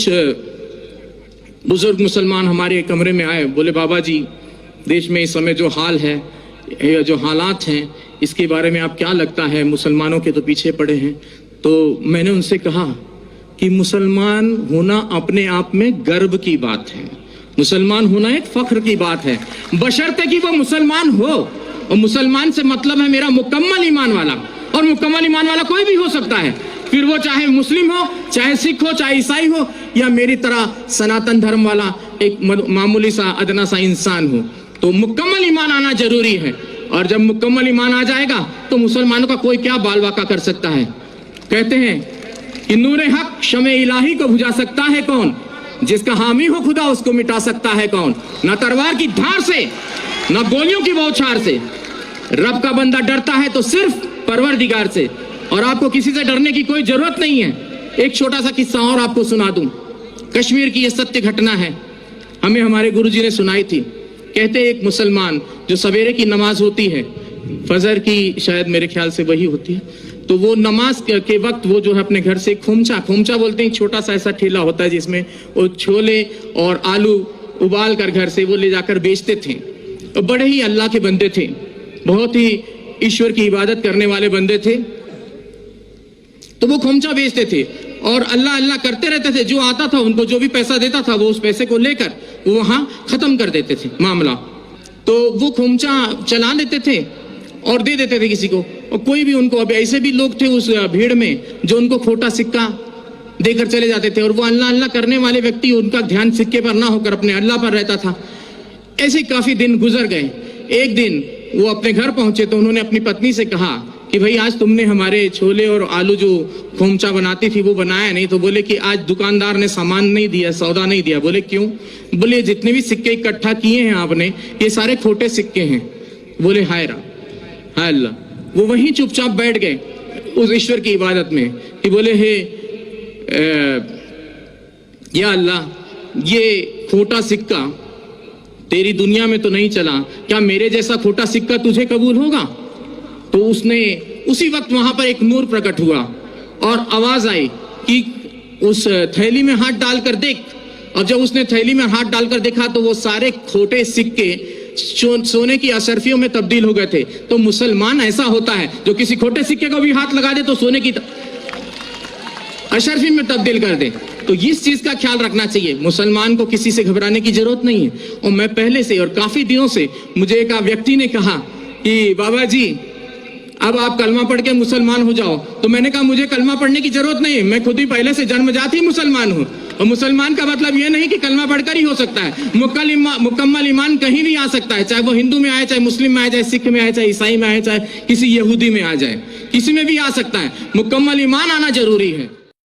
कुछ बुजुर्ग मुसलमान हमारे कमरे में आए, बोले बाबा जी देश में इस समय जो हाल है, जो हालात हैं, इसके बारे में आप क्या लगता है, मुसलमानों के तो पीछे पड़े हैं। तो मैंने उनसे कहा कि मुसलमान होना अपने आप में गर्व की बात है, मुसलमान होना एक फख्र की बात है, बशर्ते कि वो मुसलमान हो। और मुसलमान से मतलब है मेरा मुकम्मल ईमान वाला, और मुकम्मल ईमान वाला कोई भी हो सकता है, फिर वो चाहे मुस्लिम हो, चाहे सिख हो, चाहे ईसाई हो, या मेरी तरह सनातन धर्म वाला एक मामूली सा अदना सा इंसान हो। तो मुकम्मल ईमान आना जरूरी है, और जब मुकम्मल ईमान आ जाएगा तो मुसलमानों का कोई क्या बाल वाका कर सकता है। कहते हैं कि नूरे हक शमे इलाही को बुझा सकता है कौन, जिसका हामी हो खुदा उसको मिटा सकता है कौन। न तलवार की धार से, न गोलियों की बौछार से, रब का बंदा डरता है तो सिर्फ परवरदिगार से, और आपको किसी से डरने की कोई जरूरत नहीं है। एक छोटा सा किस्सा और आपको सुना दूं, कश्मीर की यह सत्य घटना है, हमें हमारे गुरुजी ने सुनाई थी। कहते एक मुसलमान जो सवेरे की नमाज होती है, फजर की शायद मेरे ख्याल से वही होती है, तो वो नमाज के वक्त वो जो है अपने घर से खोमचा बोलते हैं, छोटा सा ऐसा ठेला होता है जिसमें वो छोले और आलू उबाल कर घर से वो ले जाकर बेचते थे। तो बड़े ही अल्लाह के बंदे थे, बहुत ही ईश्वर की इबादत करने वाले बंदे थे। तो वो खोमचा बेचते थे और अल्लाह अल्लाह करते रहते थे। जो आता था उनको जो भी पैसा देता था वो उस पैसे को लेकर वो वहां खत्म कर देते थे मामला। तो वो खोमचा चला लेते थे और दे देते थे किसी को, और कोई भी उनको, अब ऐसे भी लोग थे उस भीड़ में जो उनको खोटा सिक्का देकर चले जाते थे, और वो अल्लाह अल्लाह करने वाले व्यक्ति, उनका ध्यान सिक्के पर ना होकर अपने अल्लाह पर रहता था। ऐसे काफी दिन गुजर गए। एक दिन वो अपने घर पहुंचे तो उन्होंने अपनी पत्नी से कहा कि भाई आज तुमने हमारे छोले और आलू जो खोमचा बनाती थी वो बनाया नहीं। तो बोले कि आज दुकानदार ने सामान नहीं दिया, सौदा नहीं दिया। बोले क्यों? बोले जितने भी सिक्के इकट्ठा किए हैं आपने ये सारे खोटे सिक्के हैं। बोले हाय अल्लाह। वो वहीं चुपचाप बैठ गए उस ईश्वर की इबादत में कि बोले हे या अल्लाह ये खोटा सिक्का तेरी दुनिया में तो नहीं चला, क्या मेरे जैसा खोटा सिक्का तुझे कबूल होगा? तो उसने उसी वक्त वहां पर एक नूर प्रकट हुआ और आवाज आई कि उस थैली में हाथ डालकर देख। और जब उसने थैली में हाथ डालकर देखा तो वो सारे खोटे सिक्के सोने की अशरफियों में तब्दील हो गए थे। तो मुसलमान ऐसा होता है जो किसी खोटे सिक्के को भी हाथ लगा दे तो सोने की अशरफी में तब्दील कर दे। तो इस चीज का ख्याल रखना चाहिए, मुसलमान को किसी से घबराने की जरूरत नहीं है। और मैं पहले से और काफी दिनों से मुझे एक व्यक्ति ने कहा कि बाबा जी अब आप कलमा पढ़ के मुसलमान हो जाओ। तो मैंने कहा मुझे कलमा पढ़ने की जरूरत नहीं है, मैं खुद ही पहले से जन्मजात ही मुसलमान हूँ। और मुसलमान का मतलब ये नहीं कि कलमा पढ़कर ही हो सकता है, मुकम्मल ईमान कहीं भी आ सकता है, चाहे वो हिंदू में आए, चाहे मुस्लिम में आए, चाहे सिख में आए, चाहे ईसाई में आए, चाहे किसी यहूदी में आ जाए, किसी में भी आ सकता है। मुकम्मल ईमान आना जरूरी है।